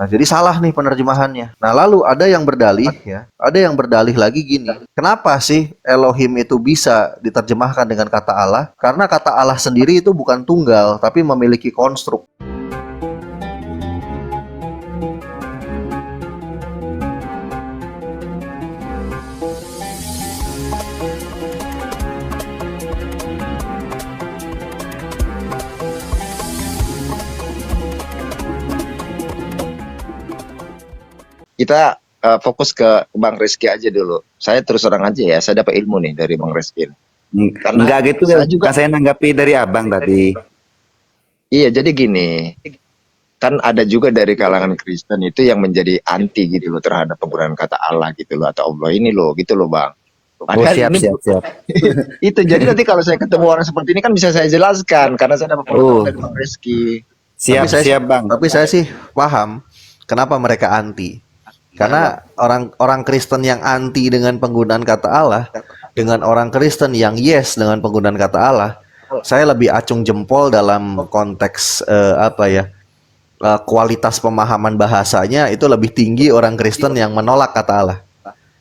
Nah, jadi salah nih penerjemahannya. Nah, lalu ada yang berdalih ya, ada yang berdalih lagi gini. Kenapa sih Elohim itu bisa diterjemahkan dengan kata Allah? Karena kata Allah sendiri itu bukan tunggal, tapi memiliki konstruk. Kita fokus ke Bang Rizky aja dulu. Saya terus terang aja ya, saya dapat ilmu nih dari Bang Rizky. Karena enggak gitu saya juga, saya nanggapi dari abang tadi. iya jadi gini, kan ada juga dari kalangan Kristen itu yang menjadi anti gitu loh terhadap penggunaan kata Allah gitu loh, atau Allah ini loh gitu loh Bang. Oh, Padahal siap ini siap siap. itu jadi nanti kalau saya ketemu orang seperti ini kan bisa saya jelaskan karena saya dapat pengetahuan dari Bang Rizky. Siap siap bang. Tapi saya sih paham kenapa mereka anti. Karena orang Kristen yang anti dengan penggunaan kata Allah, dengan orang Kristen yang yes dengan penggunaan kata Allah, saya lebih acung jempol dalam konteks kualitas pemahaman bahasanya itu lebih tinggi orang Kristen yang menolak kata Allah.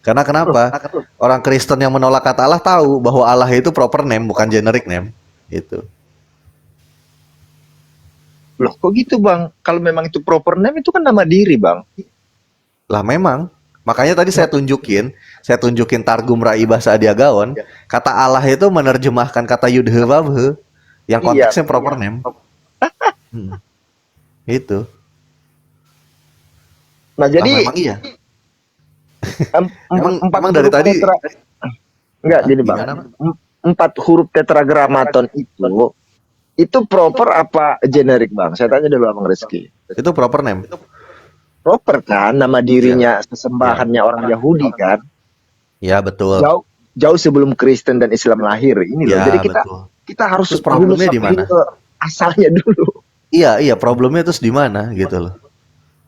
Karena kenapa? Orang Kristen yang menolak kata Allah tahu bahwa Allah itu proper name bukan generic name. Itu. Loh kok gitu Bang? Kalau memang itu proper name itu kan nama diri Bang. Lah memang, makanya tadi saya tunjukin Targum Rai Bahasa Adiagaon, kata Allah itu menerjemahkan kata Yudhe Wabhe yang konteksnya proper name. Itu. Nah jadi memang iya. empat dari tadi enggak gini Bang. 4 huruf tetragrammaton itu proper apa generik Bang? Saya tanya dulu Bang Rizky. Itu proper name. Proper kan, nama dirinya sesembahannya orang Yahudi kan? Ya betul. Jauh sebelum Kristen dan Islam lahir ini loh. Ya, jadi kita harus terus problemnya di mana? Asalnya dulu. Iya, problemnya terus di mana gitu loh.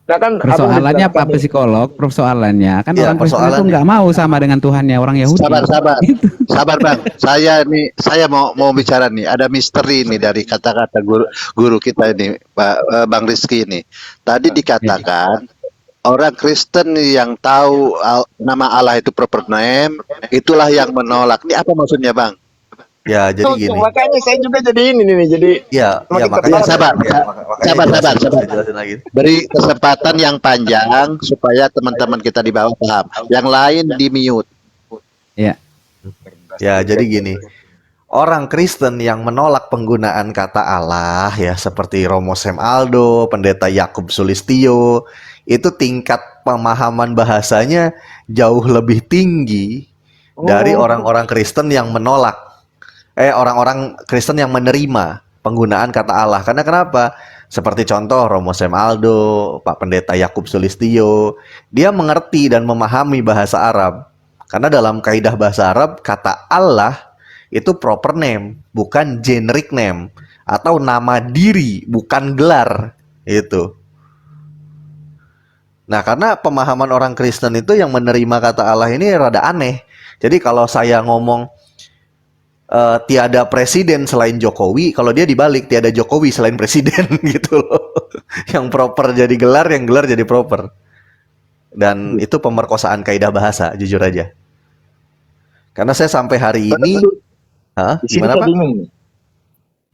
Nah kan persoalannya Pak psikolog, persoalannya kan ya, orang Kristen itu nggak mau sama dengan Tuhannya orang Yahudi. Sabar Bang. Saya mau bicara nih. Ada misteri nih dari kata-kata guru kita ini, Bang Rizky ini. Tadi dikatakan orang Kristen yang tahu nama Allah itu proper name, itulah yang menolak. Ini apa maksudnya Bang? Ya jadi gini. Makanya saya juga jadi ini nih. Jadi makanya sabar. Beri kesempatan yang panjang supaya teman-teman kita di bawah paham. Yang lain di mute. Iya. Ya jadi gini. Orang Kristen yang menolak penggunaan kata Allah ya seperti Romo Sam Aldo, Pendeta Yakub Sulistyo, itu tingkat pemahaman bahasanya jauh lebih tinggi dari orang-orang Kristen yang menolak. Orang-orang Kristen yang menerima penggunaan kata Allah. Karena kenapa? Seperti contoh Romo Sam Aldo, Pak Pendeta Yakub Sulistyo, dia mengerti dan memahami bahasa Arab. Karena dalam kaidah bahasa Arab, kata Allah itu proper name, bukan generic name, atau nama diri, bukan gelar. Itu. Nah, karena pemahaman orang Kristen itu yang menerima kata Allah ini rada aneh. Jadi kalau saya ngomong tiada presiden selain Jokowi, kalau dia dibalik tiada Jokowi selain presiden gitu loh. Yang proper jadi gelar, yang gelar jadi proper. Dan itu pemerkosaan kaidah bahasa, jujur aja. Karena saya sampai hari ini gimana Pak? Bingung nih.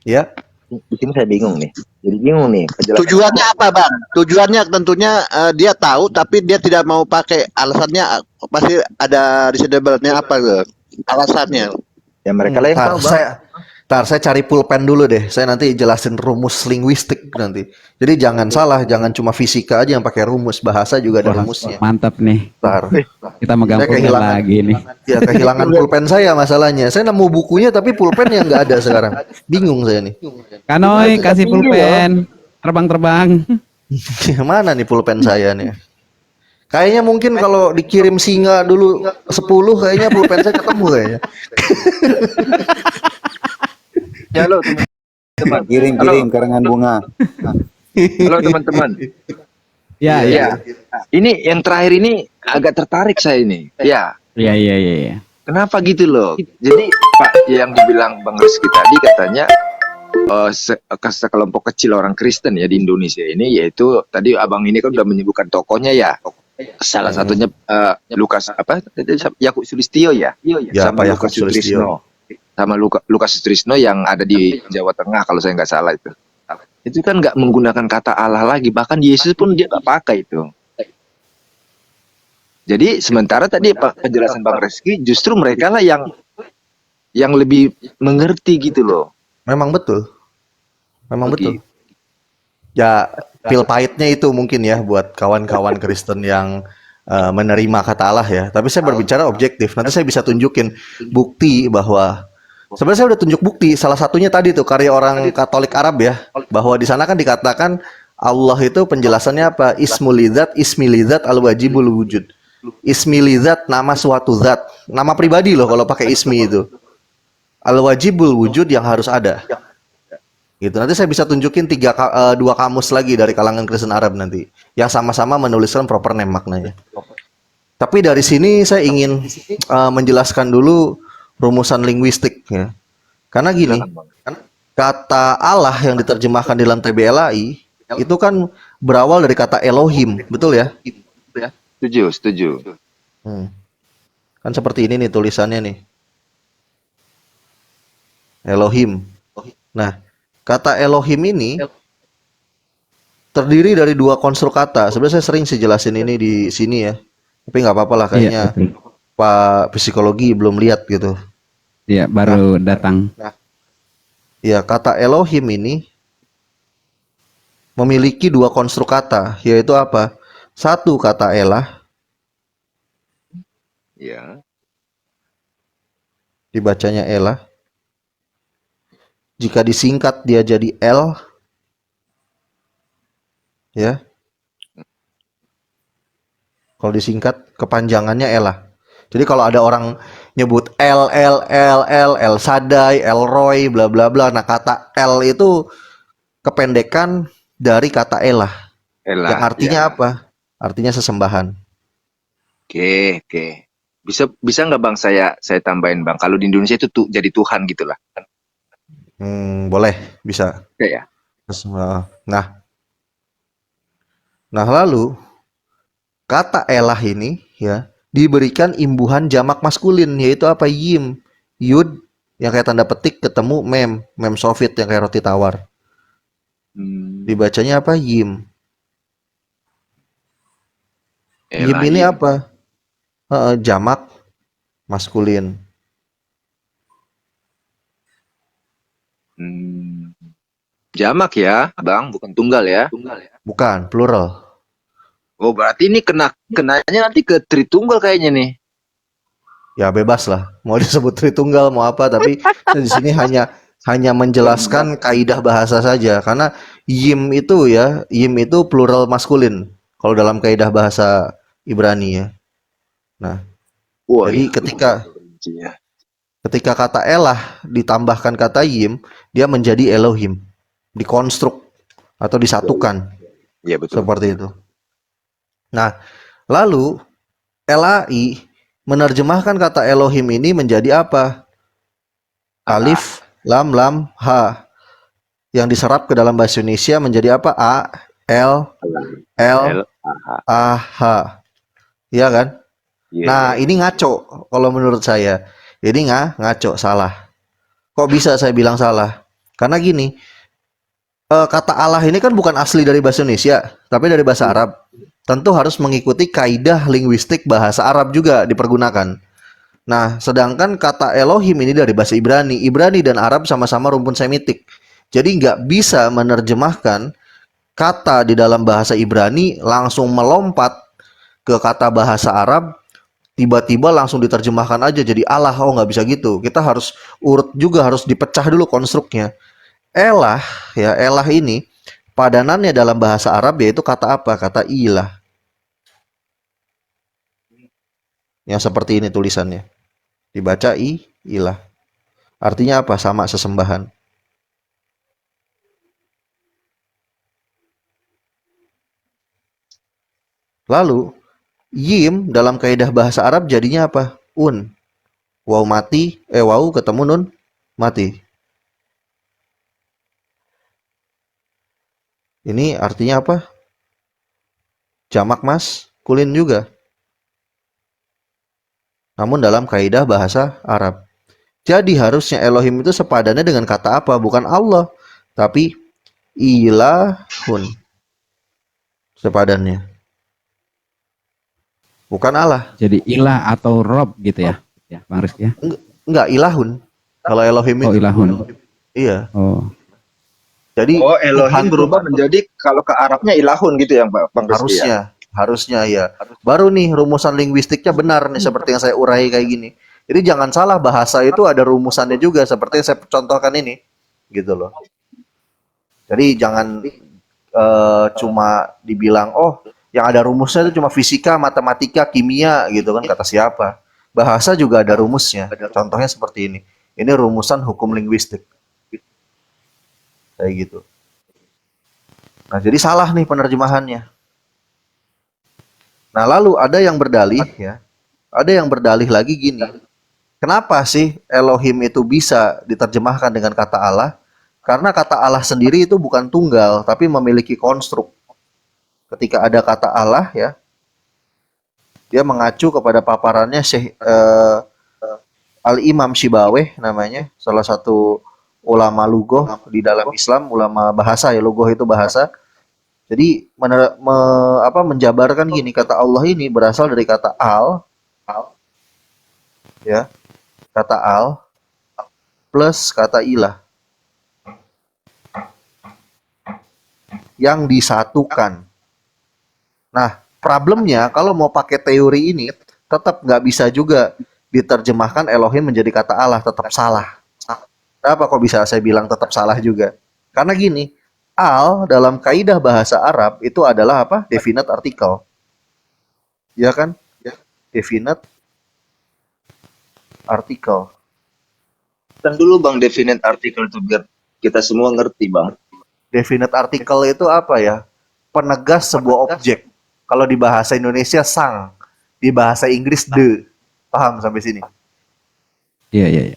Ya. Di sini saya bingung nih. Jadi bingung nih. Tujuannya apa Bang? Tujuannya tentunya dia tahu tapi dia tidak mau pakai. Alasannya pasti ada reasonable-nya apa tuh? Alasannya. Ya mereka lah yang tahu Bang. Saya cari pulpen dulu deh. Saya nanti jelasin rumus linguistik nanti. Jadi jangan salah, jangan cuma fisika aja yang pakai rumus, bahasa juga ada rumusnya. Mantap nih. Kita megang Saya pulpen lagi nih. Ya kehilangan pulpen saya masalahnya. Saya nemu bukunya tapi pulpen yang nggak ada sekarang. Bingung saya nih. Kanoy kasih pulpen. Terbang-terbang. Mana nih pulpen saya nih? Kayaknya mungkin kalau dikirim singa dulu 10 kayaknya pulpen saya ketemu kayaknya. Halo teman-teman. Kirim karangan bunga. Halo teman-teman. Ya. Ini yang terakhir ini agak tertarik saya ini. Ya. Iya. Kenapa gitu loh? Jadi Pak yang dibilang Bang Rizky tadi katanya sekelompok kecil orang Kristen ya di Indonesia ini, yaitu tadi abang ini kan udah menyebutkan tokohnya ya. Salah satunya Lukas apa? Yakub Sulistyo ya, Ya, sama Pak Yakub Lukas Sulistyo. Sutrisno, sama Lukas Sutrisno yang ada di Jawa Tengah kalau saya nggak salah itu. Itu kan nggak menggunakan kata Allah lagi, bahkan Yesus pun dia nggak pakai itu. Jadi sementara tadi penjelasan Bang Reski, justru mereka lah yang lebih mengerti gitu loh. Memang betul. Memang betul. Begitu. Ya, pil pahitnya itu mungkin ya buat kawan-kawan Kristen yang menerima kata Allah ya. Tapi saya berbicara objektif. Nanti saya bisa tunjukin bukti bahwa sebenarnya saya udah tunjuk bukti. Salah satunya tadi tuh karya orang Katolik Arab ya, bahwa di sana kan dikatakan Allah itu penjelasannya apa? Ismilidzat al-wajibul wujud. Ismilidzat nama suatu zat, nama pribadi loh kalau pakai ismi itu. Al-wajibul wujud yang harus ada. Gitu. Nanti saya bisa tunjukin dua kamus lagi dari kalangan Kristen Arab nanti yang sama-sama menuliskan proper name maknanya. Tapi dari sini saya ingin menjelaskan dulu rumusan linguistik ya. Karena gini, kata Allah yang diterjemahkan dalam TBLAI itu kan berawal dari kata Elohim, betul ya? Setuju. Kan seperti ini nih tulisannya nih. Elohim. Nah, kata Elohim ini terdiri dari dua konstruk kata. Sebenarnya saya sering sih jelasin ini di sini ya. Tapi nggak apa-apa lah kayaknya Iya, betul. Pak Psikologi belum lihat gitu. Iya, baru datang. Ya, kata Elohim ini memiliki dua konstruk kata, yaitu apa? Satu kata Elah, Ya. dibacanya Elah. Jika disingkat dia jadi El, ya. Kalau disingkat kepanjangannya Elah. Jadi kalau ada orang nyebut El Sadai, El Roy, bla bla bla. Nah, kata El itu kependekan dari kata Elah. Elah, Yang artinya ya. apa? Artinya sesembahan. Oke. Bisa nggak Bang saya tambahin Bang, kalau di Indonesia itu jadi Tuhan gitulah. Boleh, bisa. Oke ya. Nah lalu kata Elah ini ya diberikan imbuhan jamak maskulin, yaitu apa? Yim, Yud yang kayak tanda petik ketemu mem sofit yang kayak roti tawar. Dibacanya apa? Yim. Yim Elah, ini Yim. apa? Jamak maskulin. Jamak ya, Bang, bukan tunggal ya. Bukan, plural. Oh, berarti ini kenanya nanti ke Tritunggal kayaknya nih. Ya bebas lah, mau disebut Tritunggal mau apa, tapi di sini hanya menjelaskan kaidah bahasa saja, karena yim itu plural maskulin kalau dalam kaidah bahasa Ibrani ya. Nah, Wah, jadi ketika kata Elah ditambahkan kata yim, dia menjadi Elohim, dikonstruk atau disatukan. Iya betul. Seperti itu. Nah, lalu LAI menerjemahkan kata Elohim ini menjadi apa? Alif, lam, ha. Yang diserap ke dalam bahasa Indonesia menjadi apa? A, L, A, H. Iya kan? Nah, ini ngaco kalau menurut saya. Ini ngaco, salah. Kok bisa saya bilang salah? Karena gini, kata Allah ini kan bukan asli dari bahasa Indonesia, tapi dari bahasa Arab. Tentu harus mengikuti kaidah linguistik bahasa Arab juga dipergunakan. Nah, sedangkan kata Elohim ini dari bahasa Ibrani. Ibrani dan Arab sama-sama rumpun semitik. Jadi nggak bisa menerjemahkan kata di dalam bahasa Ibrani langsung melompat ke kata bahasa Arab, tiba-tiba langsung diterjemahkan aja jadi Allah. Oh, nggak bisa gitu. Kita harus urut juga, harus dipecah dulu konstruknya. Elah ini padanannya dalam bahasa Arab yaitu kata apa? Kata ilah. Yang seperti ini tulisannya. Dibaca ilah. Artinya apa? Sama, sesembahan. Lalu yim dalam kaidah bahasa Arab jadinya apa? Un. Waw ketemu nun mati. Ini artinya apa? Jamak maskulin juga. Namun dalam kaidah bahasa Arab. Jadi harusnya Elohim itu sepadannya dengan kata apa? Bukan Allah, tapi ilahun sepadannya. Bukan Allah. Jadi ilah atau rob gitu ya, ya Bang Rizky ya. Enggak, ilahun. Kalau Elohim Oh itu. ilahun. Iya. Oh Jadi Oh, Elohim Tuhan berubah menjadi kalau ke Arabnya ilahun gitu ya, Bang Rizky ya? harusnya ya. Baru nih rumusan linguistiknya benar nih seperti yang saya urai kayak gini. Jadi jangan salah, bahasa itu ada rumusannya juga seperti yang saya contohkan ini. Gitu loh. Jadi jangan cuma dibilang oh yang ada rumusnya itu cuma fisika, matematika, kimia gitu kan, kata siapa. Bahasa juga ada rumusnya. Contohnya seperti ini. Ini rumusan hukum linguistik. Kayak gitu. Nah, jadi salah nih penerjemahannya. Nah, lalu ada yang berdalih ya. Ada yang berdalih lagi gini. Kenapa sih Elohim itu bisa diterjemahkan dengan kata Allah? Karena kata Allah sendiri itu bukan tunggal, tapi memiliki konstruk. Ketika ada kata Allah ya, dia mengacu kepada paparannya Syekh Al-Imam Shibaweh namanya, salah satu ulama lugoh di dalam Islam, ulama bahasa ya, lugoh itu bahasa. Jadi menjabarkan gini, kata Allah ini berasal dari kata al, ya, kata al plus kata ilah yang disatukan. Nah, problemnya kalau mau pakai teori ini tetap nggak bisa juga diterjemahkan Elohim menjadi kata Allah, tetap salah. Kenapa kok bisa saya bilang tetap salah juga? Karena gini, al dalam kaidah bahasa Arab itu adalah apa? Definite article. Ya kan? Definite article. Dan dulu Bang definite artikel itu biar kita semua ngerti, Bang. Definite article itu apa ya? Penegas sebuah objek. Kalau di bahasa Indonesia sang, di bahasa Inggris the. Paham sampai sini? iya iya. Iya.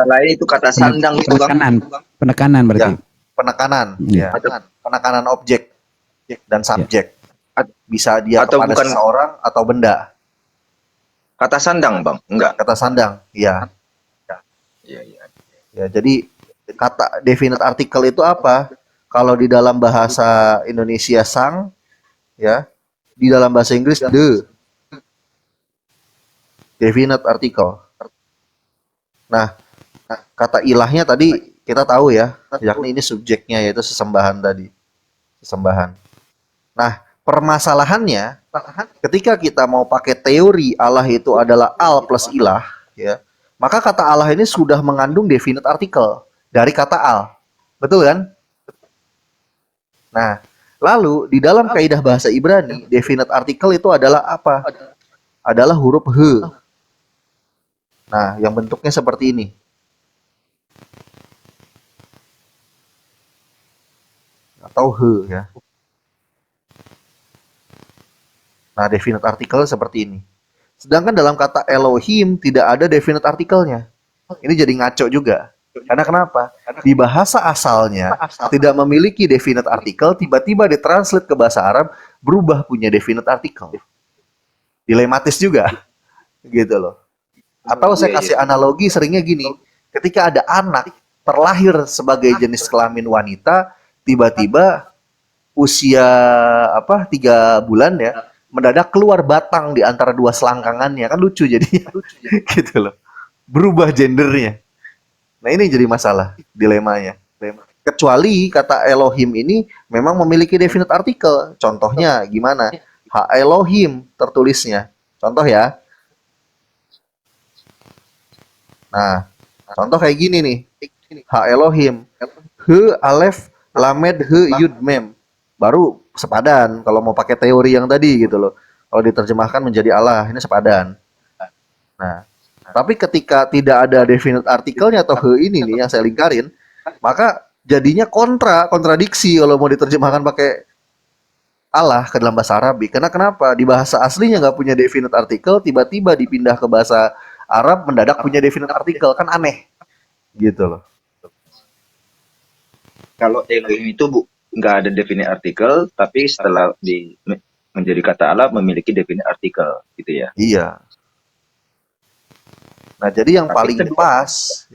Lain itu kata sandang itu, Bang. Penekanan berarti. Ya, penekanan, Iya. ya. Penekanan objek dan subjek. Bisa dia Atau kepada bukan seseorang atau benda. kata sandang, Bang? Enggak. Kata sandang, ya. Iya, iya. Ya, jadi kata definite article itu apa? Kalau di dalam bahasa Indonesia sang, ya. Di dalam bahasa Inggris the. Definite article. Nah, kata ilahnya tadi kita tahu ya, yakni ini subjeknya yaitu sesembahan tadi. Sesembahan. Nah, permasalahannya ketika kita mau pakai teori Allah itu adalah al plus ilah, ya, maka kata Allah ini sudah mengandung definite article dari kata al. Betul kan? Nah, lalu di dalam kaidah bahasa Ibrani, definite article itu adalah apa? Adalah huruf he. Nah, yang bentuknya seperti ini. Atau he ya. Nah, definite article seperti ini. Sedangkan dalam kata Elohim tidak ada definite artikelnya. Ini jadi ngaco juga. Karena kenapa? Di bahasa asalnya tidak memiliki definite artikel, tiba-tiba ditranslate ke bahasa Arab berubah punya definite artikel. Dilematis juga. Gitu loh. Atau saya kasih analogi seringnya gini. Ketika ada anak terlahir sebagai jenis kelamin wanita, tiba-tiba usia 3 bulan ya, mendadak keluar batang di antara dua selangkangannya, kan lucu jadinya. Gitu loh. Berubah gendernya. Nah, ini jadi masalah, dilemanya. Kecuali kata Elohim ini memang memiliki definite artikel. Contohnya gimana? Ha Elohim tertulisnya. Contoh ya. Nah, contoh kayak gini nih. Ha Elohim. He alef lamed he yud mem. Baru sepadan kalau mau pakai teori yang tadi gitu loh. Kalau diterjemahkan menjadi Allah, ini sepadan. Nah, tapi ketika tidak ada definite artikelnya atau he ini nih yang saya lingkarin, maka jadinya kontradiksi kalau mau diterjemahkan pakai Allah ke dalam bahasa Arabi. Karena kenapa? Di bahasa aslinya nggak punya definite artikel, tiba-tiba dipindah ke bahasa Arab mendadak punya definite artikel, kan aneh. Gitu loh. Kalau Elohim itu nggak ada definisi artikel, tapi setelah menjadi kata Allah memiliki definisi artikel, gitu ya. Iya. Nah, jadi Tapi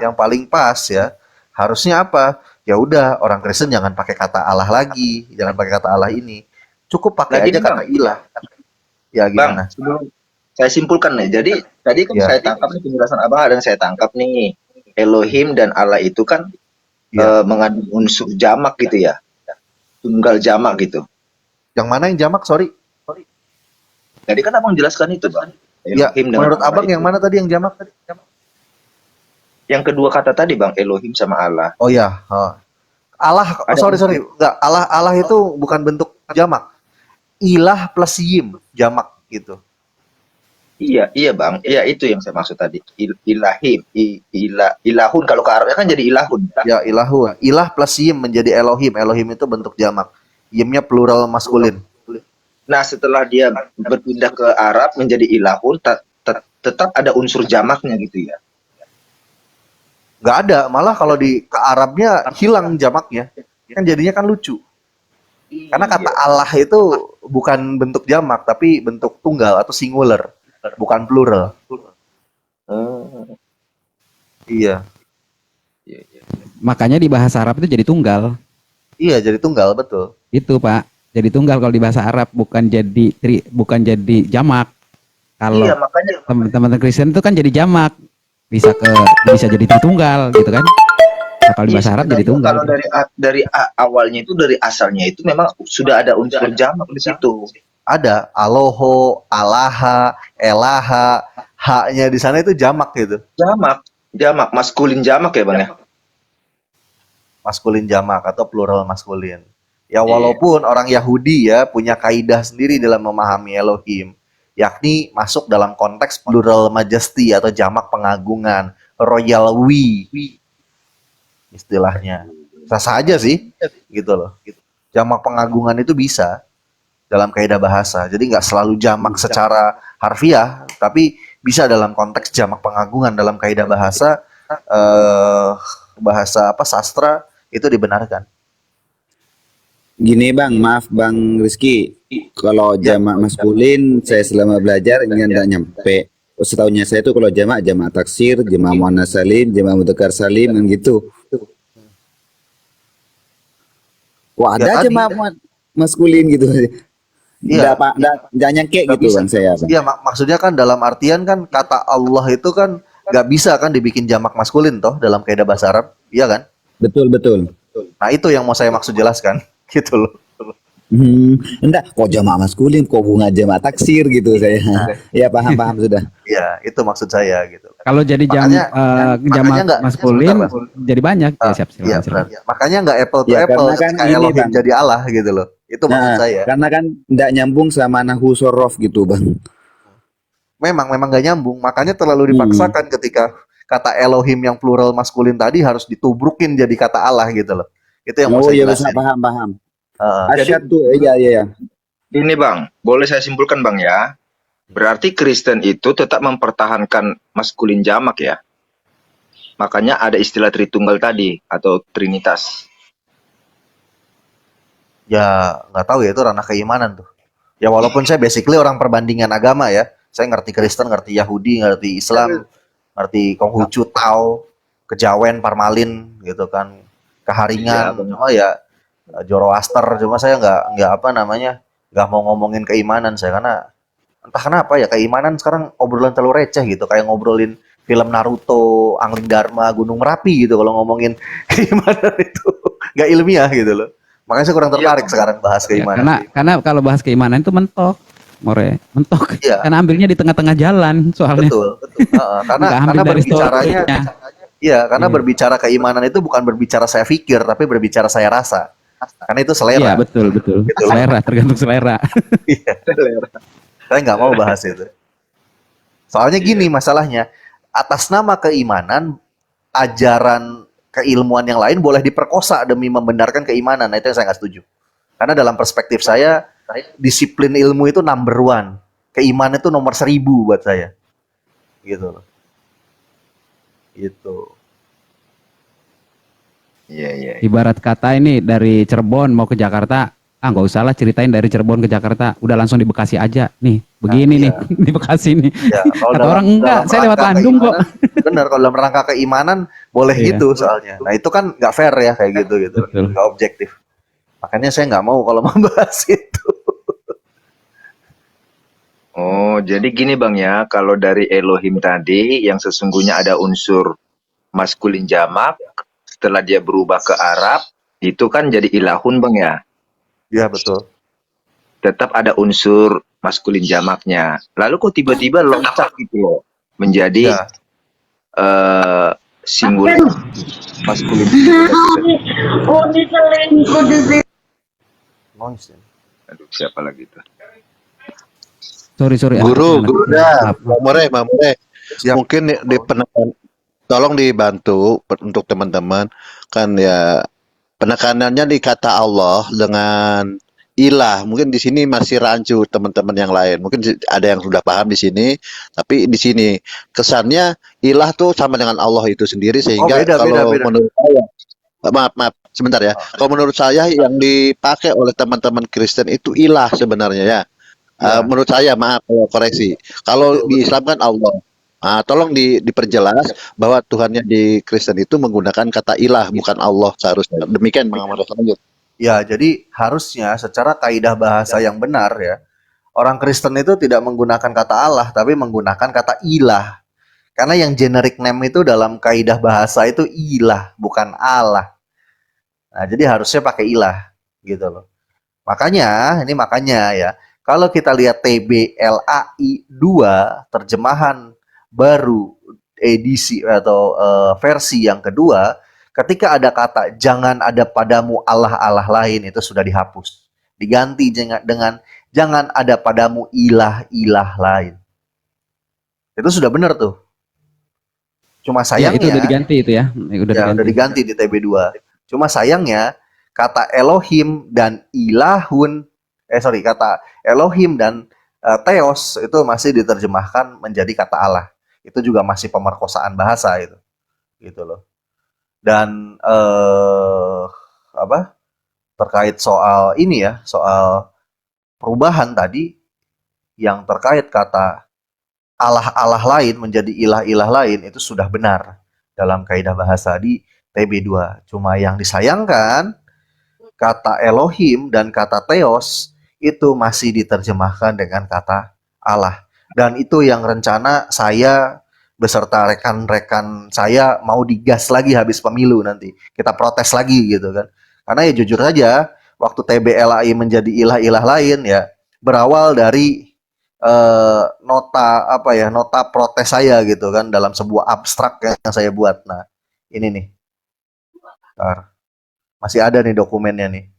yang paling pas ya, harusnya apa? Ya udah, orang Kristen jangan pakai kata Allah lagi, jangan pakai kata Allah ini. Cukup pakai lagi aja nih Bang, kata ilah. Ya Bang, gimana? sebelum saya simpulkan nih. Jadi tadi kan Ya, saya tangkap nih penjelasan Abang ada yang saya tangkap nih. Elohim dan Allah itu kan ya. mengandung unsur jamak gitu ya. Tunggal jamak gitu. Yang mana yang jamak? Sorry. Tadi kan Abang jelaskan itu, Bang. Ya, Elohim dengan menurut Allah abang yang itu. mana tadi yang jamak tadi? Yang kedua kata tadi, Bang, Elohim sama Allah. Oh ya, Allah. Ada Sorry, enggak. Allah itu bukan bentuk jamak. Ilah plus yim, jamak gitu. Iya, iya Bang. Iya itu yang saya maksud tadi. Ilahim, ilahun kalau ke Arabnya kan jadi ilahun. Ya, ilahun. Ilah plus yim menjadi Elohim. Elohim itu bentuk jamak. Yimnya plural maskulin. Nah, setelah dia berpindah ke Arab menjadi ilahun, tetap ada unsur jamaknya gitu ya. Nggak ada, malah kalau di ke Arabnya hilang jamaknya. Kan jadinya kan lucu. Karena kata Iya. Allah itu bukan bentuk jamak, tapi bentuk tunggal atau singular, bukan plural. Oh, Iya, iya, iya. Makanya di bahasa Arab itu jadi tunggal. iya jadi tunggal betul. Itu, Pak. Jadi tunggal kalau di bahasa Arab, bukan jadi jamak. Kalau Iya, makanya teman-teman Kristen itu kan jadi jamak. Bisa jadi tritunggal gitu kan. Nah, kalau di iya, bahasa Arab jadi sebenarnya tunggal. kalau dari awalnya itu dari asalnya itu memang sudah ada unsur jamak di situ. Ada aloho, alaha, elaha, haknya di sana itu jamak gitu. Jamak maskulin jamak ya Bang ya. Maskulin jamak atau plural maskulin. Ya Iya. walaupun orang Yahudi ya punya kaidah sendiri dalam memahami Elohim, yakni masuk dalam konteks plural majesty atau jamak pengagungan, royal we istilahnya. Sah aja sih, gitu loh. Jamak pengagungan itu bisa dalam kaidah bahasa. Jadi nggak selalu jamak secara harfiah, tapi bisa dalam konteks jamak pengagungan dalam kaidah bahasa, bahasa apa sastra itu dibenarkan. Gini Bang, maaf Bang Rizky, kalau Ya. jamak maskulin saya selama belajar nggak nyampe. Setahunya saya tuh kalau jamak taksir, jamak muannas salim, jamak mudzakkar salim, kan gitu. Wah Ya ada tadi. jamak maskulin gitu. Iya. Nggak nyangke Nggak gitu bisa. Bang saya. Bang. Iya, maksudnya kan dalam artian kan kata Allah itu kan nggak bisa kan dibikin jamak maskulin toh dalam kaidah bahasa Arab, iya kan? Betul betul. Nah itu yang mau saya maksud jelaskan, gitu loh. Enggak, kok jamak maskulin, kok bunga jamak taksir gitu saya. Ya paham sudah. Iya, itu maksud saya gitu. Kalau jadi Makanya jamak nggak maskulin sebentar, Bang. jadi banyak. Ya, siap, Iya, silakan. benar. Makanya nggak apple to Ya, apple karena kan ketika ini, Elohim Bang. jadi Allah gitu loh. Itu maksud Nah, saya. karena kan enggak nyambung sama nahu sorof gitu, Bang. Memang nggak nyambung. Makanya terlalu dipaksakan ketika kata Elohim yang plural maskulin tadi harus ditubrukin jadi kata Allah gitu loh. Itu yang mau Oh saya iya, bisa jelasin. paham. Heeh. Asyhadu, iya. Ini Bang, boleh saya simpulkan Bang ya. Berarti Kristen itu tetap mempertahankan maskulin jamak ya. Makanya ada istilah Tritunggal tadi atau Trinitas. Ya nggak tahu ya, itu ranah keimanan tuh. Ya walaupun saya basically orang perbandingan agama ya, saya ngerti Kristen, ngerti Yahudi, ngerti Islam, ngerti Konghucu, Tao, Kejawen, Parmalin gitu kan, Keharingan, Iya, cuma ya Zoroaster, cuma saya nggak apa namanya, nggak mau ngomongin keimanan saya karena entah kenapa ya keimanan sekarang obrolan terlalu receh gitu, kayak ngobrolin film Naruto, Angling Dharma, Gunung Merapi gitu kalau ngomongin keimanan itu nggak ilmiah gitu loh. Makanya saya kurang tertarik sekarang bahas Ya, keimanan. karena kalau bahas keimanan itu mentok, mentok. Iya. Karena ambilnya di tengah-tengah jalan soalnya. Betul. Karena Nggak ambil dari berbicaranya, story-nya. iya, karena Iya. berbicara keimanan itu bukan berbicara saya pikir, tapi berbicara saya rasa. Karena itu Iya, selera. betul. Selera, tergantung selera. Iya. Saya nggak mau bahas itu. Soalnya gini masalahnya, atas nama keimanan, ajaran keilmuan yang lain boleh diperkosa demi membenarkan keimanan. Nah, itu yang saya nggak setuju. Karena dalam perspektif saya, disiplin ilmu itu number one. Keimanan itu nomor 1000 buat saya. Gitu loh. Gitu. Iya, iya. Ibarat kata ini dari Cirebon mau ke Jakarta, nggak usah lah ceritain dari Cirebon ke Jakarta, udah langsung di Bekasi aja. Nih, begini nih iya. di Bekasi nih. Ya, kalau Kata dalam orang enggak, dalam saya lewat rangka Bandung kok. keimanan, benar kalau dalam rangka keimanan boleh Iya, gitu soalnya. Nah itu kan nggak fair ya kayak gitu, betul. nggak objektif. Makanya saya nggak mau kalau membahas itu. Oh, jadi gini Bang ya, kalau dari Elohim tadi yang sesungguhnya ada unsur maskulin jamak, setelah dia berubah ke Arab, itu kan jadi ilahun Bang ya. Ya betul. Tetap ada unsur maskulin jamaknya. Lalu kok tiba-tiba loncat gitu loh, menjadi Ya, singular maskulin. noise. Ya. Aduh, siapa lagi tuh? Sorry, Guru, anak guru kecil. dah, Maaf. Mamure, Siap. mungkin di penekanan, tolong dibantu untuk teman-teman kan ya penekanannya di kata Allah dengan ilah. Mungkin di sini masih rancu teman-teman yang lain. Mungkin ada yang sudah paham di sini, tapi di sini kesannya ilah tuh sama dengan Allah itu sendiri Oh sehingga beda. kalau menurut saya, maaf sebentar ya. Kalau menurut saya yang dipakai oleh teman-teman Kristen itu ilah sebenarnya ya. Ya, Menurut saya, maaf kalau koreksi. Kalau betul, di betul. Islam kan Allah. Tolong diperjelas bahwa Tuhannya di Kristen itu menggunakan kata ilah, bukan Allah seharusnya. Demikian Bang Ahmad, lanjut. Ya, jadi harusnya secara kaidah bahasa yang benar ya, orang Kristen itu tidak menggunakan kata Allah, tapi menggunakan kata ilah. Karena yang generic name itu dalam kaidah bahasa itu ilah, bukan Allah. Nah, jadi harusnya pakai ilah gitu loh. Makanya ya, kalau kita lihat TBLAI 2 terjemahan baru edisi atau versi yang kedua, ketika ada kata jangan ada padamu Allah-Allah lain itu sudah dihapus. Diganti dengan jangan ada padamu ilah-ilah lain. Itu sudah benar tuh. Cuma Ya, itu udah sayangnya diganti itu ya. Udah ya udah diganti. diganti di TB2. Cuma sayangnya kata Elohim dan ilahun kata Elohim dan Theos itu masih diterjemahkan menjadi kata Allah. Itu juga masih pemerkosaan bahasa itu. Gitu loh. Dan apa? Terkait soal ini ya, soal perubahan tadi yang terkait kata Allah-Allah lain menjadi ilah-ilah lain itu sudah benar dalam kaidah bahasa di TB2. Cuma yang disayangkan kata Elohim dan kata Theos itu masih diterjemahkan dengan kata Allah. Dan itu yang rencana saya beserta rekan-rekan saya mau digas lagi habis pemilu nanti. Kita protes lagi gitu kan. Karena ya jujur saja waktu TBLAI menjadi ilah-ilah lain ya berawal dari nota protes saya gitu kan dalam sebuah abstrak yang saya buat. Nah, ini nih. Bentar. Masih ada nih dokumennya nih.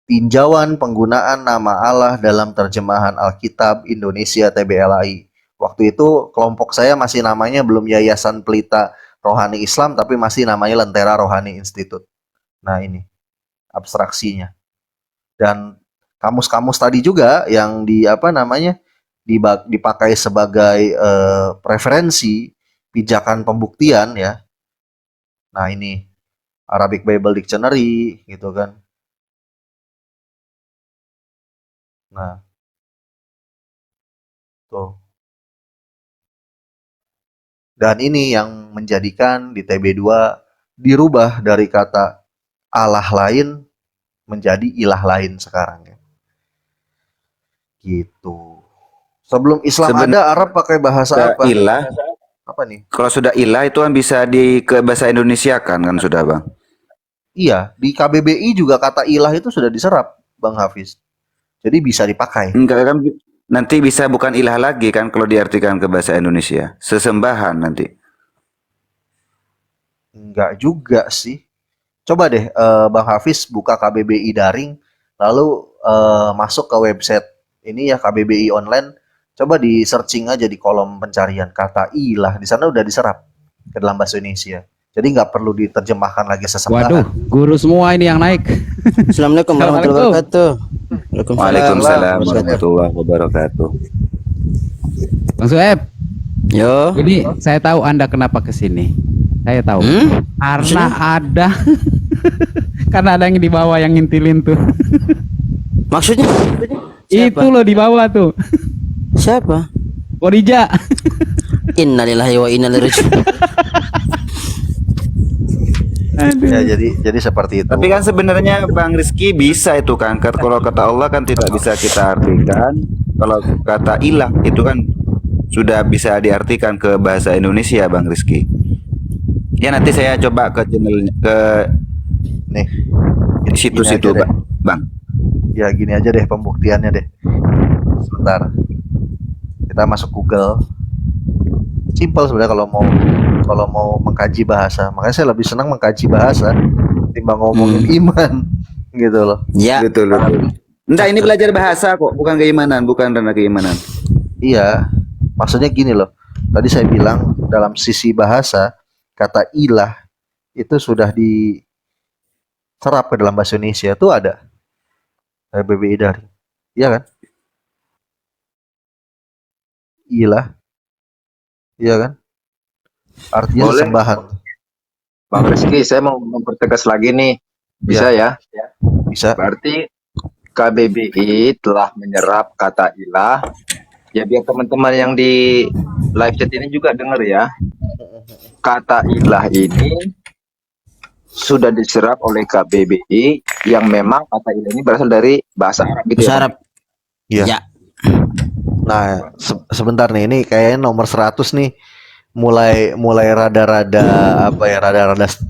Tinjauan penggunaan nama Allah dalam terjemahan Alkitab Indonesia TBLAI. Waktu itu kelompok saya masih namanya belum Yayasan Pelita Rohani Islam tapi masih namanya Lentera Rohani Institute. Nah, ini abstraksinya. Dan kamus-kamus tadi juga yang dipakai sebagai preferensi pijakan pembuktian ya. Nah, ini Arabic Bible Dictionary gitu kan. Nah, tuh. Dan ini yang menjadikan di TB2 dirubah dari kata Allah lain menjadi ilah lain sekarang ya. Gitu. Sebelum Islam Sebenarnya ada, Arab pakai bahasa apa? ilah, Apa nih? kalau sudah ilah itu kan bisa ke bahasa Indonesia kan sudah Bang. Iya, di KBBI juga kata ilah itu sudah diserap, Bang Hafiz. Jadi bisa dipakai. Enggak kan, nanti bisa bukan ilah lagi kan kalau diartikan ke bahasa Indonesia. Sesembahan nanti. Enggak juga sih. Coba deh Bang Hafiz buka KBBI daring, lalu masuk ke website ini ya KBBI online. Coba di searching aja di kolom pencarian kata ilah. Di sana udah diserap ke dalam bahasa Indonesia. Jadi nggak perlu diterjemahkan lagi sesembahan. Waduh, guru semua ini yang naik. Assalamualaikum warahmatullahi wabarakatuh. Waalaikumsalam warahmatullahi wabarakatuh. Bang Sueb, Yo, ini saya tahu Anda kenapa ke sini. Saya tahu. Karena Maksudnya? ada karena ada yang di bawah yang ngintilin tuh. Maksudnya? Siapa? Itu loh di bawah tuh. Siapa? Kodija. Innalillahi wa inna ilaihi raji'un. Aduh. Ya jadi seperti itu. Tapi kan sebenarnya Bang Rizky bisa itu kan. Kalau kata Allah kan tidak bisa kita artikan. Kalau kata ilah itu kan sudah bisa diartikan ke bahasa Indonesia, Bang Rizky. Ya nanti saya coba ke channel ke nih situs gini itu, aja deh. Bang. Ya gini aja deh pembuktiannya deh. Sebentar. Kita masuk Google. Simpel sebenarnya kalau mau mengkaji bahasa. Makanya saya lebih senang mengkaji bahasa timbang ngomongin iman gitu loh. Ya. Betul, betul. Enggak, ini belajar bahasa kok, bukan keimanan, bukan karena keimanan. Iya, maksudnya gini loh. Tadi saya bilang dalam sisi bahasa kata ilah itu sudah diserap ke dalam bahasa Indonesia itu ada BBI dari. Iya kan? Ilah. Iya kan? Artinya Boleh. sembahan. Bang Rizky, saya mau mempertegas lagi nih. Bisa ya? Bisa. Berarti KBBI telah menyerap kata ilah. Ya biar teman-teman yang di live chat ini juga dengar ya. Kata ilah ini sudah diserap oleh KBBI yang memang kata ilah ini berasal dari bahasa Arab gitu Bahasa ya. Arab. Iya. Ya. Nah, sebentar nih, ini kayaknya nomor 100 nih. Mulai rada-rada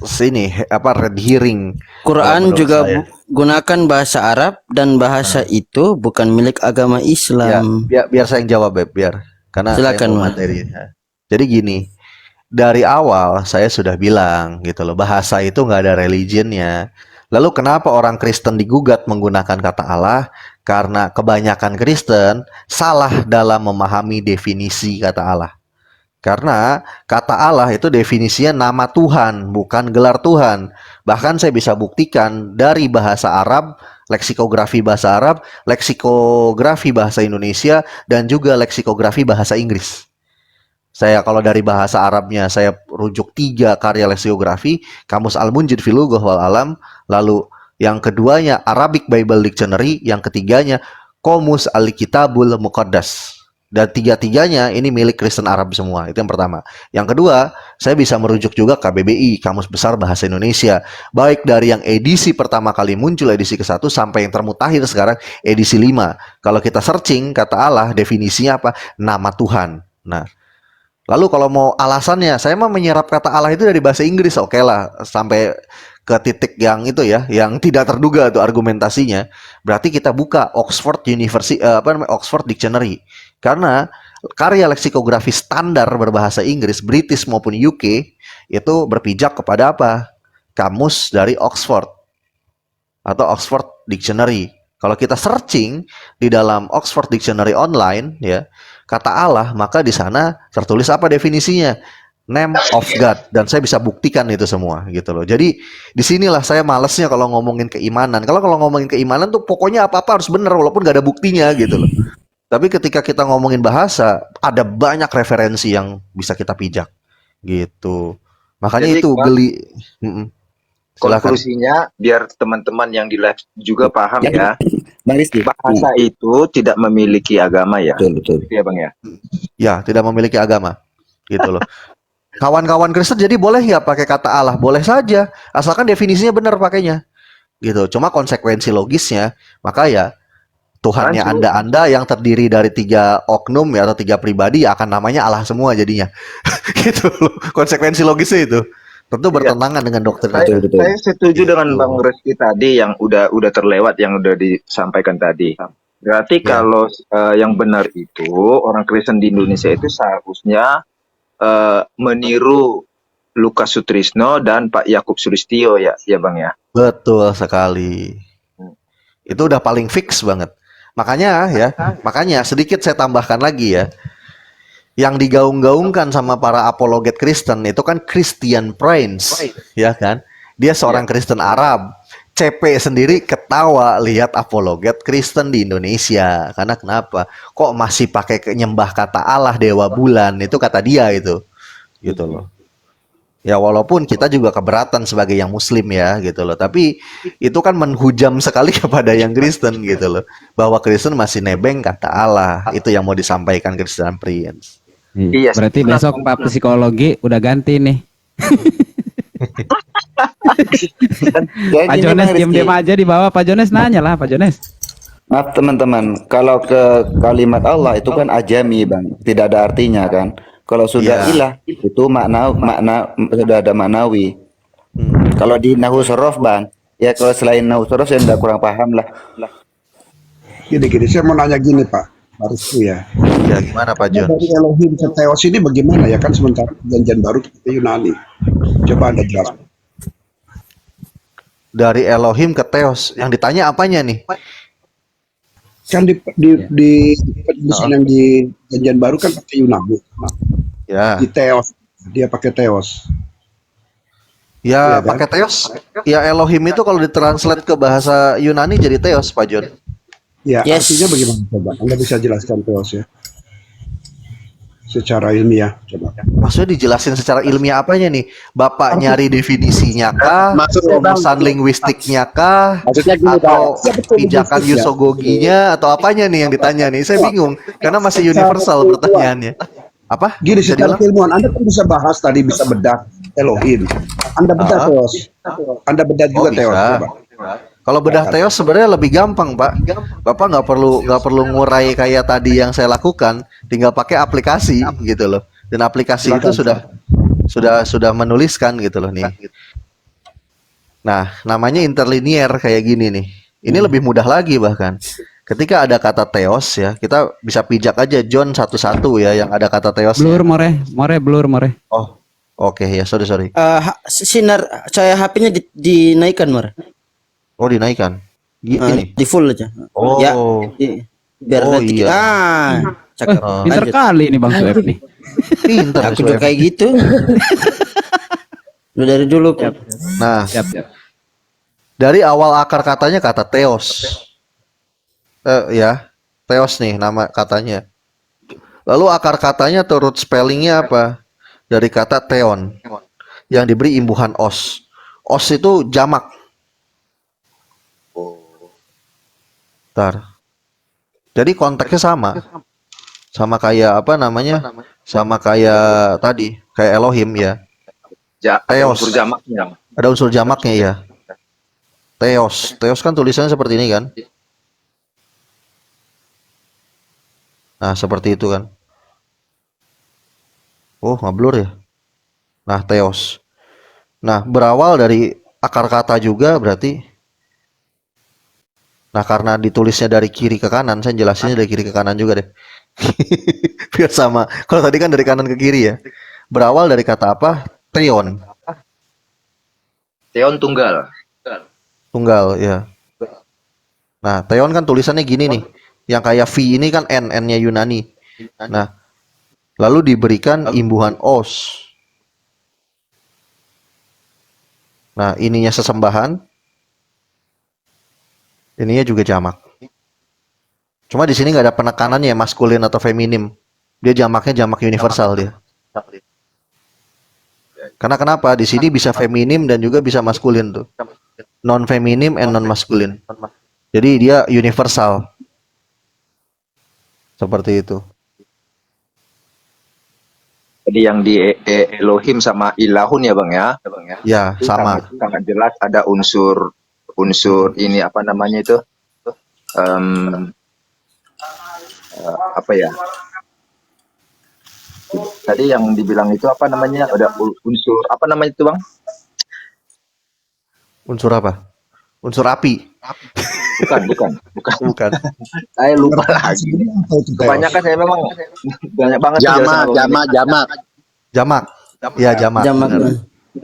sini red hearing. Quran menurut juga saya. gunakan bahasa Arab dan bahasa itu bukan milik agama Ya, Islam. biar saya yang jawab, Beb, biar karena saya Silakan, mau Mas. materi. Jadi gini, dari awal saya sudah bilang gitu loh, bahasa itu nggak ada religionnya. Lalu kenapa orang Kristen digugat menggunakan kata Allah? Karena kebanyakan Kristen salah dalam memahami definisi kata Allah. Karena kata Allah itu definisinya nama Tuhan, bukan gelar Tuhan. Bahkan saya bisa buktikan dari bahasa Arab, leksikografi bahasa Arab, leksikografi bahasa Indonesia, dan juga leksikografi bahasa Inggris. Saya kalau dari bahasa Arabnya saya rujuk 3 karya leksikografi, Kamus Al-Munjid fil Lughah wal Alam, lalu yang keduanya Arabic Bible Dictionary, yang ketiganya Qomus Al-Kitabul Muqaddas. Dan tiga-tiganya ini milik Kristen Arab semua. Itu yang pertama. Yang kedua, saya bisa merujuk juga KBBI, Kamus Besar Bahasa Indonesia. Baik dari yang edisi pertama kali muncul, edisi ke-1, sampai yang termutakhir sekarang, edisi 5. Kalau kita searching kata Allah, definisinya apa? Nama Tuhan. Nah, lalu kalau mau alasannya, saya mau menyerap kata Allah itu dari bahasa Inggris, oke lah, sampai ke titik yang itu ya, yang tidak terduga tuh argumentasinya. Berarti kita buka Oxford University, Oxford Dictionary, karena karya leksikografi standar berbahasa Inggris, British maupun UK itu berpijak kepada apa? Kamus dari Oxford atau Oxford Dictionary. Kalau kita searching di dalam Oxford Dictionary online ya, kata Allah, maka di sana tertulis apa definisinya? Name of God, dan saya bisa buktikan itu semua gitu loh. Jadi disinilah saya malesnya kalau ngomongin keimanan. Kalau ngomongin keimanan tuh pokoknya apa-apa harus benar walaupun gak ada buktinya gitu loh. Tapi ketika kita ngomongin bahasa, ada banyak referensi yang bisa kita pijak gitu. Makanya Jadi, itu Bang, geli. Silakan. konklusinya biar teman-teman yang di live juga paham ya. Bang Rizky. Bahasa itu tidak memiliki agama ya. Betul, betul. Iya Bang ya. Ya, tidak memiliki agama gitu loh. Kawan-kawan Kristen jadi boleh nggak pakai kata Allah? Boleh saja, asalkan definisinya benar pakainya gitu. Cuma konsekuensi logisnya, maka ya Tuhannya Rancu. Anda yang terdiri dari 3 oknum ya, atau 3 pribadi ya akan namanya Allah semua jadinya. Gitu loh. Konsekuensi logisnya itu. Tentu bertentangan dengan doktrin Saya, itu. saya setuju Gitu. dengan Bang Rizky tadi yang udah terlewat, yang udah disampaikan tadi. Berarti Ya. kalau yang benar itu orang Kristen di Indonesia itu seharusnya meniru Lukas Sutrisno dan Pak Yakub Sulistyo ya Bang ya. Betul sekali. Itu udah paling fix banget. Makanya sedikit saya tambahkan lagi ya. Yang digaung-gaungkan sama para apologet Kristen itu kan Christian Prince, ya kan? Dia seorang Kristen Arab. CP sendiri ketawa lihat apologet Kristen di Indonesia. Karena kenapa? Kok masih pakai nyembah kata Allah, dewa bulan? Itu kata dia itu. Gitu loh. Ya walaupun kita juga keberatan sebagai yang muslim ya gitu loh. Tapi itu kan menghujam sekali kepada yang Kristen gitu loh. Bahwa Kristen masih nebeng kata Allah. Itu yang mau disampaikan Christian Prince. Iya, Berarti sebenarnya besok Pak Psikologi udah ganti nih. Jadi Pak ini Jones Bang Rizky, diam-diam aja di bawah. Pak Jones nanya lah, Pak Jones. maaf teman-teman, kalau ke kalimat Allah itu kan ajami Bang, tidak ada artinya kan. Kalau sudah Iya. ilah itu makna sudah ada maknawi. Kalau di nahu sorof Bang, ya kalau selain nahu sorof saya tidak kurang paham lah. Gini, saya mau nanya gini Pak, Rizky ya. Ya gimana Pak Karena John? dari Elohim ke Theos ini bagaimana ya kan sementara perjanjian baru kita Yunani. Coba Anda jelaskan. Dari Elohim ke Theos. Yang ditanya apanya nih? Kan di penulisan yang di perjanjian baru kan pakai Yunani. Nah, Ya. di Theos dia pakai Theos. Ya Iya kan? pakai Theos. Ya Elohim itu kalau ditranslate ke bahasa Yunani jadi Theos Pak John. Ya, Yes. artinya bagaimana coba? Anda bisa jelaskan Theos ya. Secara ilmiah coba. Maksudnya dijelasin secara ilmiah apanya nih? Bapak nyari definisinya kah? Maksudnya, Bang, Rumusan linguistiknya kah? Maksudnya gini, Atau Ya, betul, pijakan linguistik, ya. usogoginya? Atau apanya nih yang ditanya nih? Saya bingung karena masih universal pertanyaannya. Apa? Gini, Bisa secara diulang? keilmuan Anda kan bisa bahas tadi, bisa bedah Elohim. Anda bedah Ah. Theos. Anda bedah juga Oh, Theos. bisa. Coba. Kalau bedah Theos sebenarnya lebih gampang, Pak. Bapak nggak perlu ngurai kayak tadi yang saya lakukan, tinggal pakai aplikasi gitu loh. Dan aplikasi itu sudah menuliskan gitu loh nih. Nah, namanya interlinear kayak gini nih. Ini lebih mudah lagi bahkan. Ketika ada kata Theos ya, kita bisa pijak aja John 1:1 ya yang ada kata Theos. Blur more blur more. Oh, oke ya, sorry. Sinar cahaya HP-nya dinaikkan, Mar. Oh, dinaikkan. Ini. Di full aja. Oh. Ya, biar Oh, nanti iya. cakep. Pinter Lanjut. kali ini Bang Sueb nih. Pintar Aku Sueb. juga kayak gitu. Udah dari dulu. Nah, Siap. dari awal akar katanya kata Theos. Ya, Theos nih nama katanya. Lalu akar katanya turut spellingnya apa? Dari kata Theon yang diberi imbuhan os. Os itu jamak. Bentar. Jadi konteksnya sama kayak apa namanya? Sama kayak tadi, kayak Elohim ya. ada Theos. unsur jamaknya. Ada unsur jamaknya ya. Theos kan tulisannya seperti ini kan? Nah, seperti itu kan. Oh, ngeblur ya. Nah, Theos. Nah, berawal dari akar kata juga berarti. Nah, karena ditulisnya dari kiri ke kanan, saya jelasinnya dari kiri ke kanan juga deh. Biar sama. Kalau tadi kan dari kanan ke kiri ya. Berawal dari kata apa? Theon. Theon tunggal. Tunggal, ya. Nah, Theon kan tulisannya gini nih. Yang kayak V ini kan N-nya Yunani. Nah, lalu diberikan imbuhan os. Nah, ininya sesembahan. Ininya juga jamak. Cuma di sini nggak ada penekanannya maskulin atau feminim. Dia jamaknya jamak universal dia. Karena kenapa? Di sini bisa feminim dan juga bisa maskulin tuh. Non feminim and non maskulin. Jadi dia universal. Seperti itu. Jadi yang di Elohim sama Ilahun ya Bang ya. Ya, sama. Sangat jelas ada unsur ini apa namanya itu? Apa ya? Tadi yang dibilang itu apa namanya? Ada unsur apa namanya itu Bang? Unsur apa? Unsur api. Bukan. Bukan. Saya lupa lagi. Apa itu Theos? Kebanyakan saya memang banyak banget penjelasan Bang. Jamak. Ya, jamak. Jamak. Benar.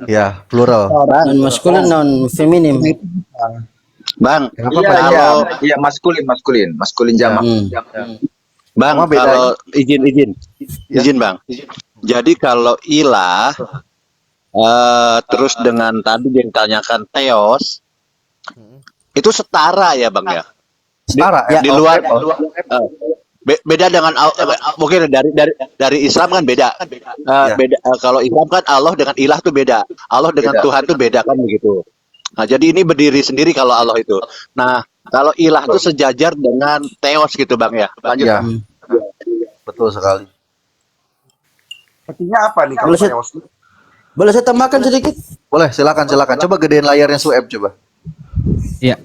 Ya, plural. Non maskulin, non feminim. Bang, Iya, maskulin jamak. Bang, Sama bedanya. kalau izin Bang. Jadi kalau ilah terus dengan tadi yang ditanyakan Theos itu setara ya Bang ya? Setara Ya, Di luar Beda dengan mungkin dari Islam kan beda. Ya. Beda kalau Islam kan Allah dengan ilah tuh beda. Allah dengan Beda. Tuhan tuh beda kan begitu. Nah, jadi ini berdiri sendiri kalau Allah itu. Nah, kalau ilah itu sejajar dengan teos gitu Bang ya. Lanjut. Ya, Hmm. betul sekali. Artinya apa nih kalau Boleh saya, teos? boleh saya tambahkan sedikit? Boleh, silakan. Coba gedein layarnya Sueb coba. Iya.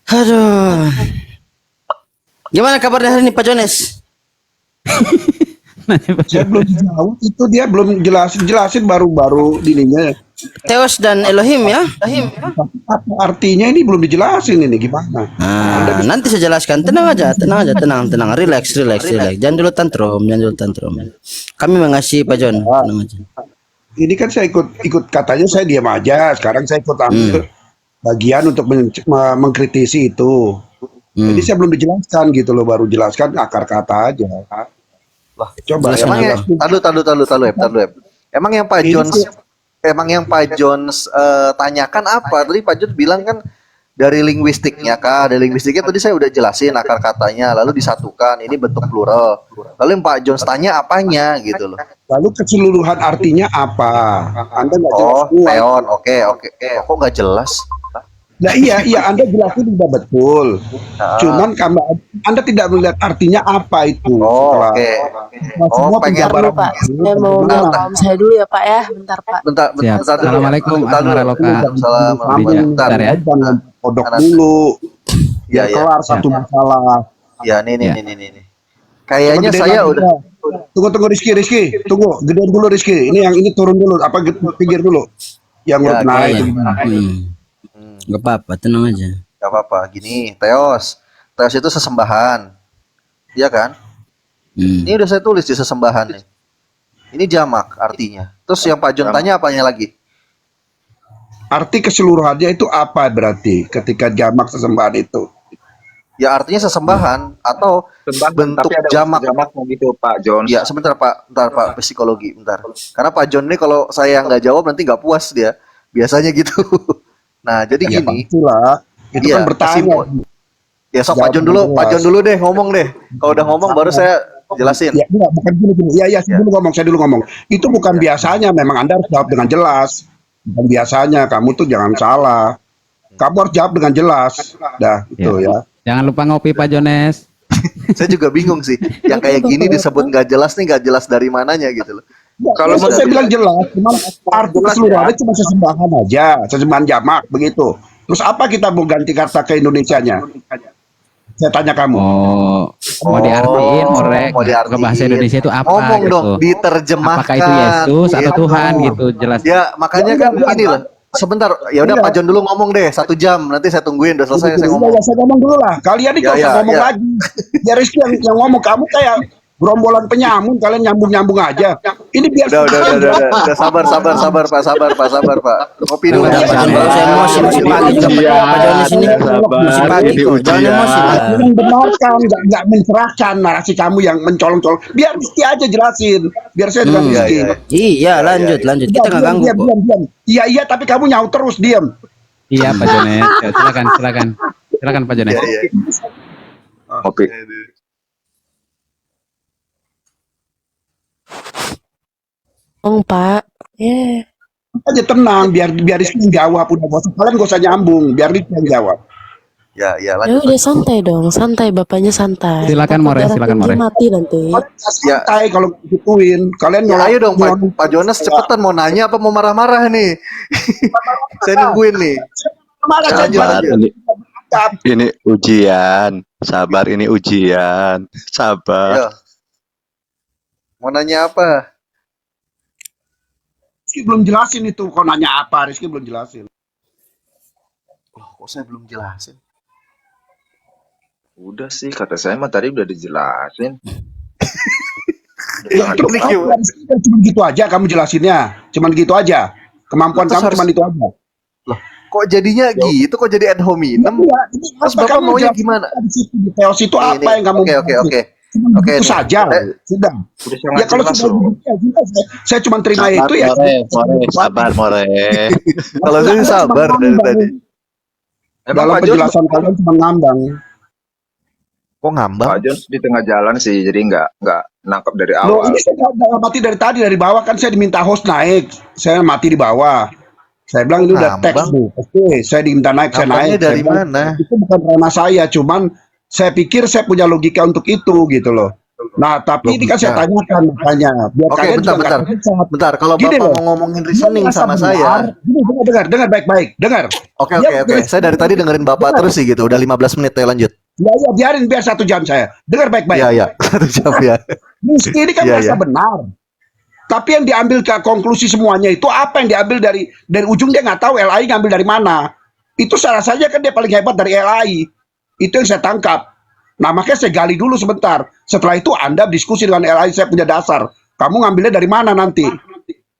Aduh. Gimana kabarnya hari ini Pak Jones? Saya belum tahu itu, dia belum jelasin baru dininya. Theos dan Elohim ya. Apa artinya ini belum dijelasin ini gimana? Nah, nanti saya jelaskan. Tenang aja, tenang. Relax. Jangan dulu tantrum. Kami mengasihi Pak John. Tenang aja. Ini kan saya ikut katanya saya diam aja. Sekarang saya ikut ambil bagian untuk mengkritisi itu. Jadi saya belum dijelaskan gitu loh, baru jelaskan akar kata aja. Lah, Coba jelaskan emang apa? tahu, Eb. Emang yang Pak Jones tanyakan apa? Tadi Pak Jones bilang kan dari linguistiknya kah? Dari linguistiknya tadi saya udah jelasin akar katanya, lalu disatukan. Ini bentuk plural. Lalu yang Pak Jones tanya apanya gitu loh. lalu keseluruhan artinya apa? Anda nggak jelas Oh, semua. peon. Oke. Kok nggak jelas? Nah iya Anda jelasin udah betul. Cuman Anda tidak melihat artinya apa itu. Oh, Setelah- oke. setelah Oh, semua pengen penjabaran Bentar, Pak. itu, Saya mau bagaimana? minta om saya dulu ya, Pak ya. Bentar, Pak. Bentar Siap. dulu. Assalamualaikum, Bentar dulu. Asmareloka. Waalaikumsalam. Bentar ya. Jangan kodok Karena- dulu. Ya, Biar ya. kelar satu masalah. Ya, nih. Kayaknya Coba gedein saya lagi, udah. Tunggu Rizky. Tunggu, gedein dulu Rizky. Ini yang ini turun dulu. Apa pinggir dulu? Yang Ya, naik kayaknya. itu gimana? Gak apa-apa, tenang aja. Gak apa-apa. Gini, Theos itu sesembahan. Iya kan? Ini udah saya tulis di sesembahan nih. Ini jamak artinya. Terus yang Pak John tanya apanya lagi? Arti keseluruhannya itu apa berarti ketika jamak sesembahan itu? Ya artinya sesembahan atau bentuk Tapi ada jamak. jamaknya gitu Pak Jones. Ya sebentar Pak psikologi bentar. Karena Pak John ini kalau saya nggak jawab nanti nggak puas dia. Biasanya gitu. Nah jadi Ya gini. pastilah. Itu Iya, kan bertanya. kesimpulan. Ya sok Pak John dulu, Jawab Pak John jelas. dulu deh ngomong deh. Kalau udah ngomong baru saya jelasin. Ya, enggak, bukan gini. Saya dulu ngomong. Itu bukan biasanya. Memang Anda harus jawab dengan jelas. Bukan biasanya. Kamu tuh jangan salah. Kamu harus jawab dengan jelas. Dah, itu ya. Jangan lupa ngopi Pak Jones. Saya juga bingung sih. Yang kayak gini disebut nggak jelas nih, nggak jelas dari mananya gitu loh. Kalau saya bilang jelas, cuman arti keseluruhannya cuma sesembahan aja, sesembahan jamak begitu. Terus apa kita mau ganti kata ke Indonesianya? Saya tanya kamu. Mau diartiin, mau diartiin. ke bahasa Indonesia itu apa Ngomong gitu. dong, diterjemahkan. Apakah itu Yesus atau gitu. Tuhan gitu, jelas. Ya makanya kan gini loh. Sebentar, ya udah Pak John dulu ngomong deh 1 jam. Nanti saya tungguin udah selesai saya ngomong. Ya, saya ngomong dulu lah. Kalian ini Ya, nggak usah ya, ngomong ya. lagi. Ya Rizky yang ngomong, kamu kayak gerombolan penyamun, kalian nyambung aja. Ini biar Udah sabar Pak. Kopi dulu. Udah, Pak John, kalau saya emosi masih pagi juga Pak Jones ini. Masih pagi kok. Jangan emosi. Pak. membenarkan, nggak mencerahkan narasi kamu yang mencolong-colong. Biar Rizky aja jelasin. Biar saya dengan Rizky. Iya, lanjut. Kita nggak ganggu kok. Diam. Iya, tapi kamu nyaut terus, diam. Iya Pak Jones. Ya, silakan Pak Jones. Iya. Kopi. Pak. Ya. Aja tenang, biar Rizky yang jawab. Udah bosan, kalian gak usah nyambung. Biar Rizky yang jawab. Ya Ya lanjut. udah santai dong, santai bapaknya santai. Silakan, Takut More, darah silakan, tinggi More. mati nanti. Santai kalau gituin. Kalian Ya, nyolong- ayo dong nyolong- Pak Jonas cepetan mau nanya apa mau marah-marah nih. Saya nungguin nih. Marah saya Lanjut, juga. lanjut. Ini ujian. Sabar, ini ujian. Sabar. Ayo. Mau nanya apa? Rizky belum jelasin itu. Kau nanya apa? Rizky belum jelasin. Loh, kok saya belum jelasin? Udah sih kata saya mah tadi udah dijelasin. Ya, Ini gimana? cuma gitu aja kamu jelasinnya. Cuman gitu aja. Kemampuan Terus kamu harus- cuma itu aja. Kok jadinya gitu? Kok jadi ad hominem? Iya, ini Terus apa Bapak kamu maunya jelasin gimana? Di situ, di teos itu apa yang kamu Oke. Cuma Oke, itu nih. saja. Sudah. Udah sangat Ya kalau jelas sudah loh. begitu ya sudah, saya cuma terima Sabar, itu ya. Sabar, More. Kalau saya sih sabar dari tadi. Emang Dalam Pak Jones penjelasan kalian cuma ngambang. Kok ngambang? Pak Jones di tengah jalan sih, jadi nggak nangkap dari Loh, awal. ini saya nggak mati dari tadi, dari bawah kan saya diminta host naik. Saya mati di bawah. Saya bilang ini udah teks Ngambang. nih. Oke, saya diminta naik, saya Ngambangnya naik. Saya dari bilang, mana? itu bukan ranah saya, cuman saya pikir saya punya logika untuk itu gitu loh. Nah, tapi ini kan saya Logika. tanyakan makanya, biar Oke, kalian juga bentar. nggak tersesat. Bentar, kalau Gini Bapak loh, mau ngomongin dia reasoning merasa sama benar. saya. Gini, dengar baik-baik, dengar. Oke, Dia oke, oke. merasa Saya dari tadi dengerin Bapak benar. terus sih gitu. Udah 15 menit ya, lanjut. Ya, biarin biar 1 jam saya. Dengar baik-baik. Iya, iya. 1 jam ya. Rizky ini kan Iya, merasa iya. benar. Tapi yang diambil ke konklusi semuanya itu apa yang diambil dari ujung, dia nggak tahu LAI ngambil dari mana. Itu salah saja kan dia paling hebat dari LAI. Itu yang saya tangkap. Nah, makanya saya gali dulu sebentar. Setelah itu Anda diskusi dengan LAI, saya punya dasar. Kamu ngambilnya dari mana nanti?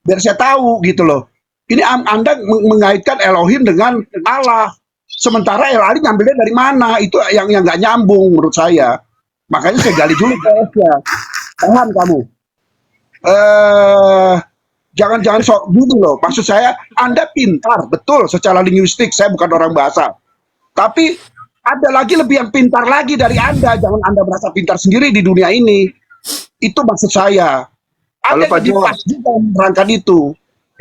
Biar saya tahu gitu loh. Ini Anda mengaitkan Elohim dengan Allah. Sementara LAI ngambilnya dari mana? Itu yang nggak nyambung menurut saya. Makanya saya gali dulu PS-nya. Paham kamu? Jangan sok dulu loh. Maksud saya, Anda pintar, betul secara linguistik. Saya bukan orang bahasa. Tapi ada lagi lebih yang pintar lagi dari Anda. Jangan Anda merasa pintar sendiri di dunia ini. Itu maksud saya. Kalau Ada Pak yang lebih John, pas juga merangkan itu.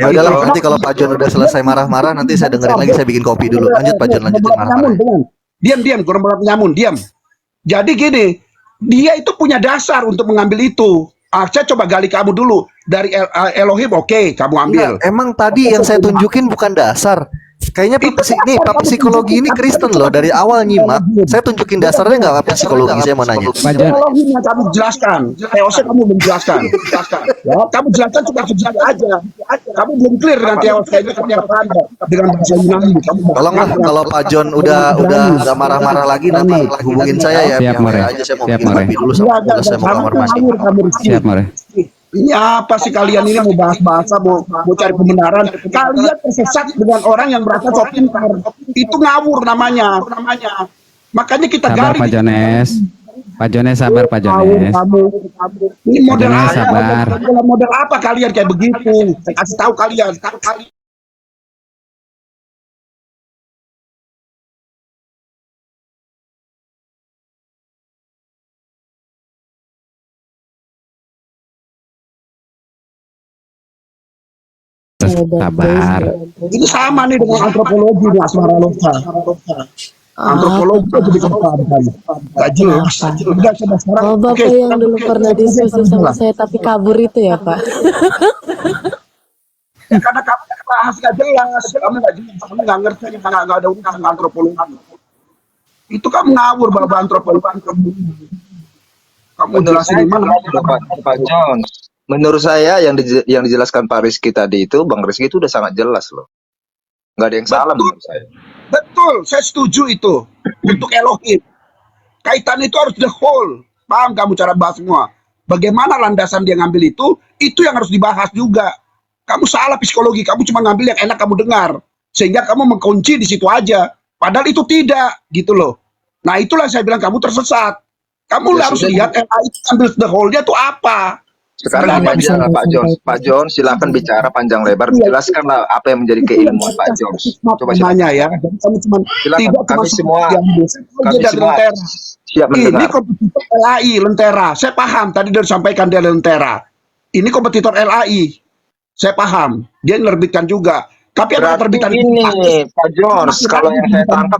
Ya udahlah, Gitu. nanti kalau Pak John udah selesai marah-marah, nanti saya dengerin lagi, saya bikin kopi dulu. Lanjut Pak John, lanjutin marah-marah. Diam, kurang penyamun, diam. Jadi gini, dia itu punya dasar untuk mengambil itu. Saya coba gali kamu dulu dari Elohim, oke, kamu ambil. Enggak, emang tadi yang saya tunjukin bukan dasar. Kayaknya Pak psikologi ini Kristen loh dari awal nyimak. Saya tunjukin dasarnya nggak Pak psikologi, saya mau nanya. Pak John, Elohim yang kamu jelaskan, teosnya kamu belum jelaskan. Ya, kamu jelaskan cuma sejak aja. Kamu belum clear dengan teos kayaknya dengan bahasa Yunani. Tolonglah kalau Pak John udah nggak marah-marah lagi, nanti hubungin saya ya. Siap, Biar More. aja saya mau Siap, bikin More. kopi dulu sama saya mau kamar mandi. siap More. Ini apa sih kalian ini mau bahas bahasa, mau cari pembenaran? Kalian tersesat dengan orang yang merasa sok pintar. Itu ngawur namanya. Makanya kita Sabar gali. Pak Jones. Pak Jones sabar Pak Ngawur Jones. kamu. Ini model Jones, apa? sabar. Model apa kalian kayak begitu? Saya kasih tahu kalian. Sabar. Ini sama nih dengan antropologi nih, Asmara Loka. Antropologi itu jadi kebetulan. Gak jelas. Udah coba sekarang. Oh, Bapak Oke, yang dulu pernah diskusi sama saya tapi kabur itu ya, Pak? karena kamu bahas gak jelas, kamu nggak ngerti, nggak ada urusan dengan antropologi. Itu kamu ngawur bahwa antropologi. Kamu menurut jelasin saya di mana? Pak Jones, menurut saya yang dijelaskan Pak Rizky tadi itu, Bang Rizky itu udah sangat jelas loh. Nggak ada yang salah menurut saya. Betul, saya setuju itu. Untuk Elohim, kaitan itu harus the whole. Paham kamu cara bahas semua? Bagaimana landasan dia ngambil itu yang harus dibahas juga. Kamu salah psikologi, kamu cuma ngambil yang enak kamu dengar, sehingga kamu mengkunci di situ aja. Padahal itu tidak, gitu loh. Nah itulah saya bilang kamu tersesat. Kamu Ya harus sudah. lihat LAI ambil the whole-nya itu apa. Sekarang Sebenarnya gini aja Pak Jones. Pak Jones silakan bicara panjang lebar, jelaskanlah apa yang menjadi keilmuan Pak Jones. Coba silakan. namanya ya. Jadi kamu cuma Silakan. tidak Kami semua dia dari Lentera. siap Ini mendengar. kompetitor LAI Lentera. Saya paham tadi dia disampaikan dia Lentera. Ini kompetitor LAI. Saya paham. Dia menerbitkan juga. Tapi apa Berarti terbitan ini Pak Jones, kalau yang saya tangkap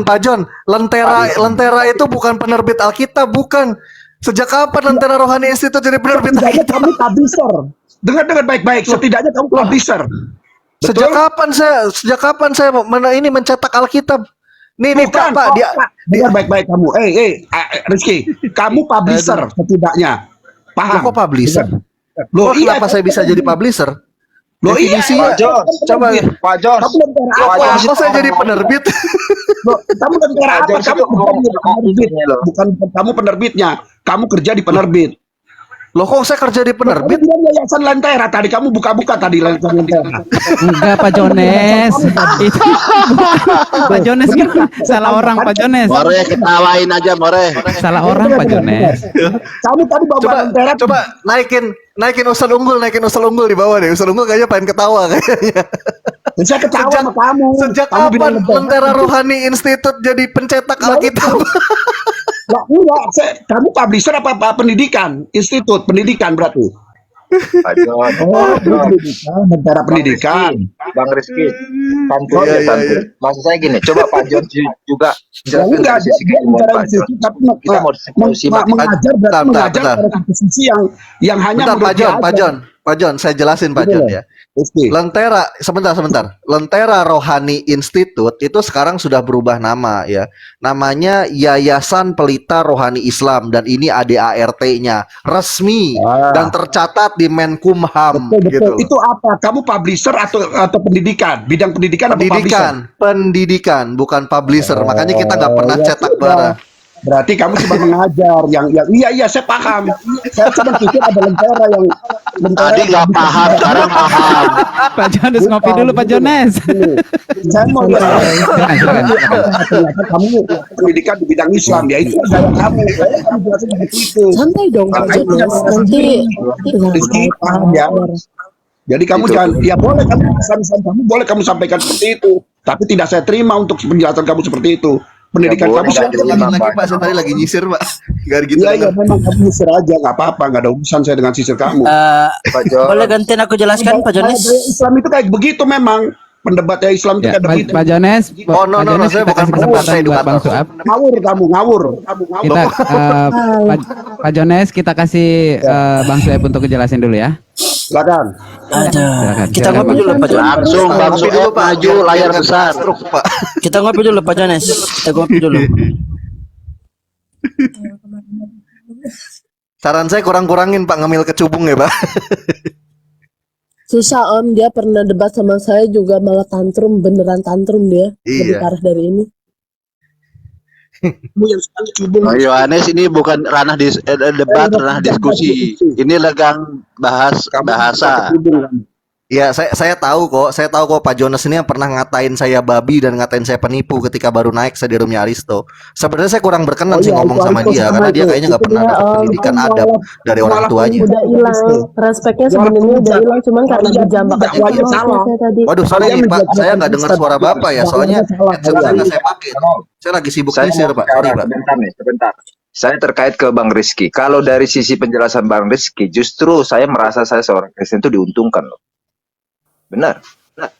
Pak John, Lentera itu bukan penerbit Alkitab, bukan. Sejak kapan Lentera Rohani Institute jadi penerbit Setidaknya Alkitab? kamu publisher. Dengar baik-baik. Setidaknya kamu publisher. Sejak kapan saya mencetak Alkitab? Nih Bukan, Pak, dia dengar baik-baik kamu. Rizky, kamu publisher setidaknya. Paham? kok publisher? Loh, Kenapa saya bisa jadi publisher? Loh, iya. Pak Definisinya Jones, coba. Pak Jones. Kamu Lentera Pak apa? Jones Kok saya jadi penerbit? Loh, kamu Lentera Pak apa? Jones Kamu itu kerja di penerbit. ini loh. Bukan kamu penerbitnya. Kamu kerja di penerbit. Loh kok saya kerja di penerbit? Kamu bilang yayasan Lentera tadi. Kamu buka-buka tadi Lentera. Enggak Pak Jones. Itu Pak Jones kan salah orang Pak Jones. More ketawain aja More. Salah orang Pak Jones. Kamu tadi bawa Lentera. Coba naikin Ustaz Unggul di bawah deh. Ustaz Unggul kayaknya pengen ketawa kayaknya. Saya ketawa sama kamu. Sejak Kamu bilang kapan Lentera Rohani Institute jadi pencetak Alkitab? Enggak, kamu publisher apa pendidikan? Institut pendidikan berarti. Pak Jon, Oh, Pak Jon, pendidikan, negara Bang pendidikan. Rizky, Bang Rizky, santun Iya, ya iya, santun. iya. Maksud saya gini, coba Pak Jon juga Ya jelaskan enggak, dari dia, sisi dia keilmuan bicara Pak di Jon. situ, tapi Kita mau simak. mengajar berarti Bentar, mengajar bentar. pada satu sisi yang hanya Bentar, menurut Pak dia Jon, Pak aja. Jon, Pak Jon, saya jelasin Pak Gitu Jon loh, ya. Rizky. Lentera, sebentar. Lentera Rohani Institute itu sekarang sudah berubah nama ya. Namanya Yayasan Pelita Rohani Islam dan ini ADART-nya resmi dan Ah, tercatat di Menkumham betul. gitu loh. Itu apa? Kamu publisher atau pendidikan? Bidang pendidikan apa publisher? Pendidikan, bukan publisher. Makanya kita nggak pernah Ya cetak sudah. barang. Berarti kamu cuma mengajar yang iya saya paham. Saya cuma pikir ada lentera yang Tadi nggak paham, sekarang paham. Pak Jones ngopi dulu Pak Jones. Gini, saya mau lihat Silakan. ternyata kamu pendidikan di bidang Islam, ya itu gaya kamu. Kamu jelasin seperti itu. Santai dong Pak Makanya Jones. jangan Nanti Rizky, paham ya. Jadi kamu jangan, ya boleh kamu Islam kamu boleh kamu sampaikan seperti itu, tapi tidak saya terima untuk penjelasan kamu seperti itu. Pendidikan Ya, kamu boleh, siapa? nggak Lagi terima, Pak. Pak, saya tadi lagi nyisir Pak. Gak gitu. Iya memang kamu usir aja, nggak apa-apa, nggak ada urusan saya dengan sisir kamu. Pak Jon, Boleh gantian aku jelaskan Pak Jones? Gaya Islam itu kayak begitu memang. Pendebatnya Islam itu Ya, kayak begitu. Pak Jones, Oh, no, Pak Jones saya kita bukan kasih pendapat, saya kesempatan buat Bang edukator. Suap. Ngawur kamu, ngawur. Kita Pak Jones kita kasih Bang Suap untuk kejelasin dulu ya. Silakan. Silakan. Kita Silakan, ngopi Bang. dulu Pak Jones. Langsung Bang Ngopi dulu Sueb Pak, maju layar besar. Struk, Pak. Kita ngopi dulu Pak Jones. Kita ngopi dulu. Saran saya kurangin Pak, ngemil kecubung ya Pak. susah Om, dia pernah debat sama saya juga malah tantrum, beneran tantrum dia. Lebih Iya. parah dari ini. Kamu yang sekali cubung. Oh, Yohanes ini bukan ranah debat, ranah diskusi. Ini legang bahasa. Ya, saya tahu kok Pak Jonas ini yang pernah ngatain saya babi dan ngatain saya penipu ketika baru naik saya di roomnya Aristo. Sebenarnya saya kurang berkenan sih ngomong sama dia karena dia kayaknya nggak pernah dapat pendidikan adab dari orang tuanya. Udah hilang, respeknya sebenarnya udah hilang, cuman karena dijambak aja Dakwanya sama salah. saya tadi. Waduh, sorry Kalian nih Pak, menjadikan saya nggak dengar suara Bapak ya, soalnya salah. headset saya nggak saya pakai. Saya lagi sibuk saya nyisir mau Pak, bicara sorry Pak. sebentar. Saya terkait ke Bang Rizky. Kalau dari sisi penjelasan Bang Rizky, justru saya merasa saya seorang Kristen itu diuntungkan loh. Benar.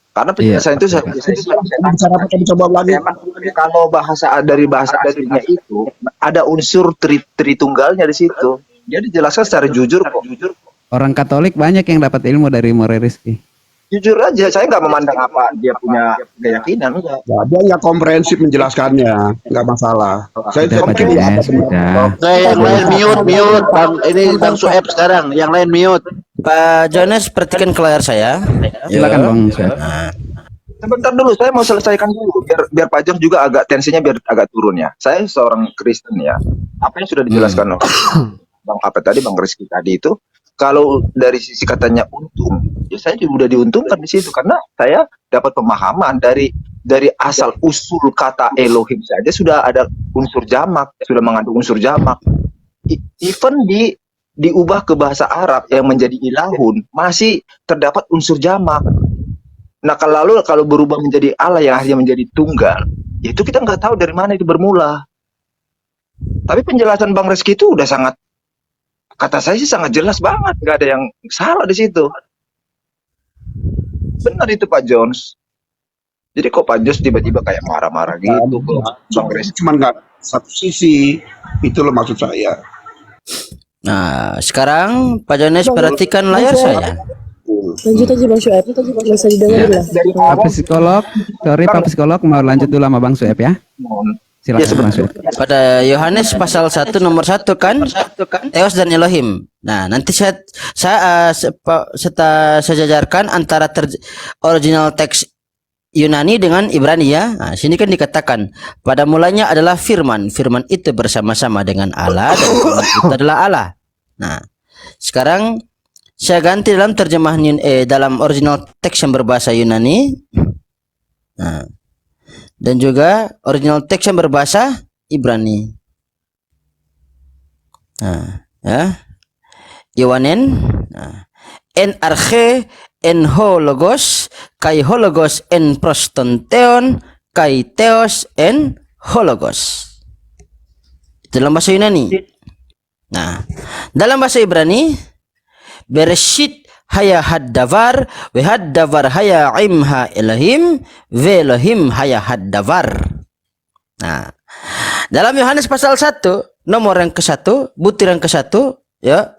Karena penjelasan itu saya Bicara apa kamu coba lagi? memang kalau bahasa dasarnya itu ada unsur tritunggalnya di situ. Dia dijelaskan secara jujur kok. Orang Katolik banyak yang dapat ilmu dari More Rizky. Jujur aja, saya nggak memandang apa dia punya keyakinan, enggak. Ya, dia nggak komprehensif menjelaskannya, nggak masalah. Saya Udah Pak pikir Jones, udah. Oke, yang lain mute. Ini Bang Sueb sekarang, yang lain mute. Pak Jones perhatikan ke layar saya. Silakan Bang Suap. Sebentar dulu, saya mau selesaikan dulu biar Pak Jong juga agak tensinya biar agak turun ya. Saya seorang Kristen ya. Apa yang sudah dijelaskan oleh Bang Rizky tadi itu, kalau dari sisi katanya untung, ya saya juga udah diuntungkan di situ karena saya dapat pemahaman dari asal usul kata Elohim saja sudah ada unsur jamak, sudah mengandung unsur jamak. Even diubah ke bahasa Arab yang menjadi ilahun masih terdapat unsur jamak. Nah kalau berubah menjadi Allah yang akhirnya menjadi tunggal, ya itu kita nggak tahu dari mana itu bermula. Tapi penjelasan Bang Rizky itu udah sangat, kata saya sih sangat jelas banget, nggak ada yang salah di situ. Benar itu Pak Jones. Jadi kok Pak Jones tiba-tiba kayak marah-marah gitu ke Bang Rizky? Cuman nggak satu sisi, itu loh maksud saya. Nah, sekarang Pak Jones perhatikan layar saya. Lanjut aja Bang Syuaib, nggak usah didengerin lah. Pak Psikolog, sorry Pak Psikolog mau lanjut dulu sama Bang Suap ya. Silakan Bang Suap. Pada Yohanes pasal 1 nomor 1 kan, Theos dan Elohim. Nah, nanti saya jajarkan antara original teks Yunani dengan Ibrani ya. Nah, sini kan dikatakan pada mulanya adalah firman. Firman itu bersama-sama dengan Allah dan firman itu adalah Allah. Nah, sekarang saya ganti dalam terjemahan dalam original teks yang berbahasa Yunani. Nah, dan juga original teks yang berbahasa Ibrani. Nah, ya. Yohanen, nah. En arche en hologos kai hologos en prostonteon kai theos en hologos. dalam bahasa Yunani. Nah, dalam bahasa Ibrani, Bereshit haya haddavar, ve haddavar haya imha Elohim, ve Elohim haya haddavar. Nah, dalam Yohanes pasal 1, nomor yang ke-1, butir yang ke-1, ya,